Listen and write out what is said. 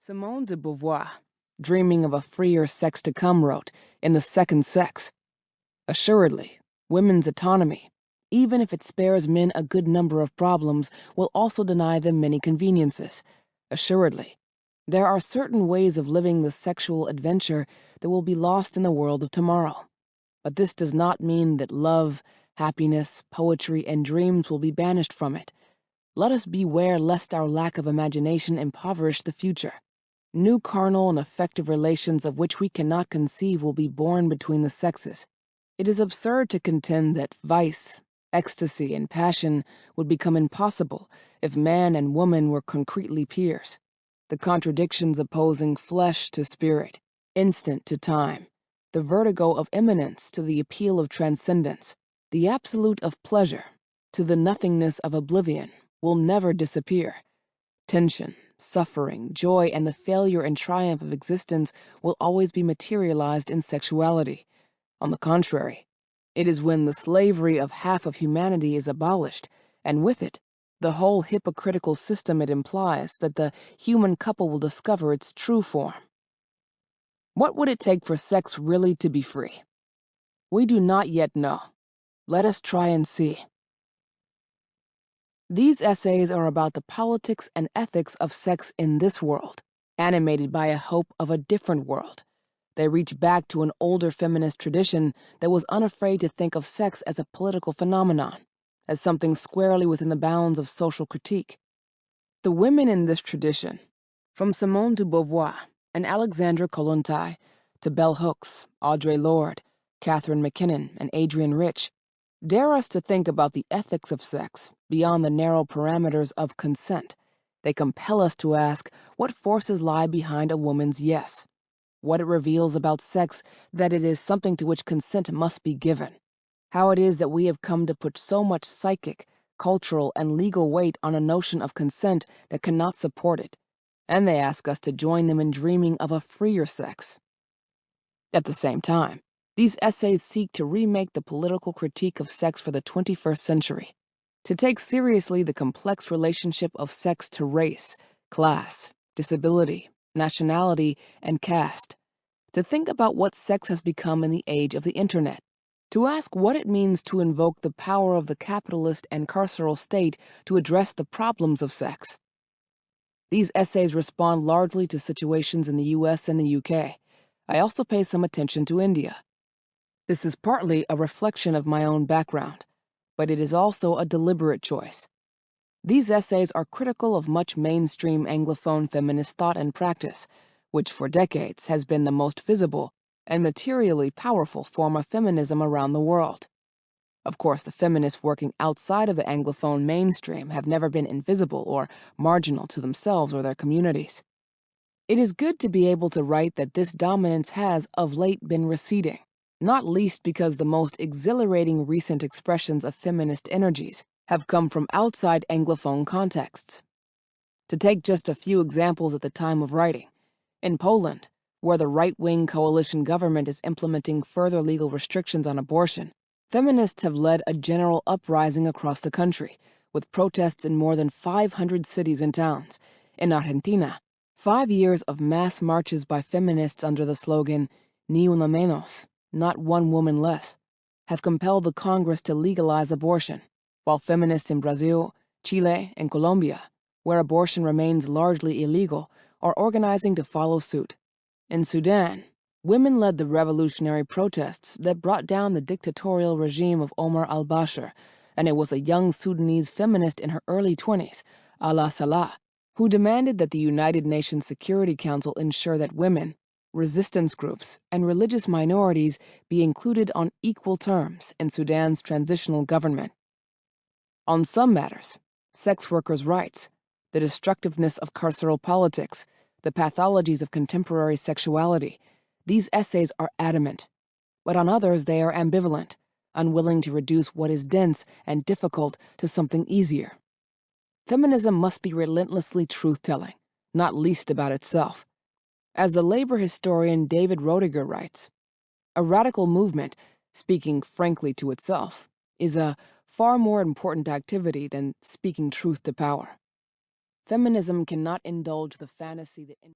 Simone de Beauvoir, dreaming of a freer sex to come, wrote, in The Second Sex, "Assuredly, women's autonomy, even if it spares men a good number of problems, will also deny them many conveniences. Assuredly, there are certain ways of living the sexual adventure that will be lost in the world of tomorrow. But this does not mean that love, happiness, poetry, and dreams will be banished from it. Let us beware lest our lack of imagination impoverish the future. New carnal and affective relations of which we cannot conceive will be born between the sexes. It is absurd to contend that vice, ecstasy, and passion would become impossible if man and woman were concretely peers. The contradictions opposing flesh to spirit, instant to time, the vertigo of immanence to the appeal of transcendence, the absolute of pleasure to the nothingness of oblivion, will never disappear. Tension, suffering, joy, and the failure and triumph of existence will always be materialized in sexuality. On the contrary, it is when the slavery of half of humanity is abolished, and with it, the whole hypocritical system it implies, that the human couple will discover its true form. What would it take for sex really to be free? We do not yet know. Let us try and see. These essays are about the politics and ethics of sex in this world, animated by a hope of a different world. They reach back to an older feminist tradition that was unafraid to think of sex as a political phenomenon, as something squarely within the bounds of social critique. The women in this tradition, from Simone de Beauvoir and Alexandra Kollontai to Bell Hooks, Audre Lorde, Catherine McKinnon, and Adrienne Rich, dare us to think about the ethics of sex beyond the narrow parameters of consent. They compel us to ask what forces lie behind a woman's yes, what it reveals about sex that it is something to which consent must be given, how it is that we have come to put so much psychic, cultural, and legal weight on a notion of consent that cannot support it, and they ask us to join them in dreaming of a freer sex. At the same time, these essays seek to remake the political critique of sex for the 21st century, to take seriously the complex relationship of sex to race, class, disability, nationality, and caste, to think about what sex has become in the age of the internet, to ask what it means to invoke the power of the capitalist and carceral state to address the problems of sex. These essays respond largely to situations in the US and the UK. I also pay some attention to India. This is partly a reflection of my own background, but it is also a deliberate choice. These essays are critical of much mainstream Anglophone feminist thought and practice, which for decades has been the most visible and materially powerful form of feminism around the world. Of course, the feminists working outside of the Anglophone mainstream have never been invisible or marginal to themselves or their communities. It is good to be able to write that this dominance has, of late, been receding, not least because the most exhilarating recent expressions of feminist energies have come from outside Anglophone contexts. To take just a few examples at the time of writing, in Poland, where the right-wing coalition government is implementing further legal restrictions on abortion, feminists have led a general uprising across the country, with protests in more than 500 cities and towns. In Argentina, 5 years of mass marches by feminists under the slogan, "Ni una menos," not one woman less, have compelled the Congress to legalize abortion, while feminists in Brazil, Chile, and Colombia, where abortion remains largely illegal, are organizing to follow suit. In Sudan, women led the revolutionary protests that brought down the dictatorial regime of Omar al-Bashir, and it was a young Sudanese feminist in her early 20s, Ala Salah, who demanded that the United Nations Security Council ensure that women, resistance groups, and religious minorities be included on equal terms in Sudan's transitional government. On some matters, sex workers' rights, the destructiveness of carceral politics, the pathologies of contemporary sexuality, these essays are adamant, but on others they are ambivalent, unwilling to reduce what is dense and difficult to something easier. Feminism must be relentlessly truth-telling, not least about itself. As the labor historian David Roediger writes, a radical movement, speaking frankly to itself, is a far more important activity than speaking truth to power. Feminism cannot indulge the fantasy that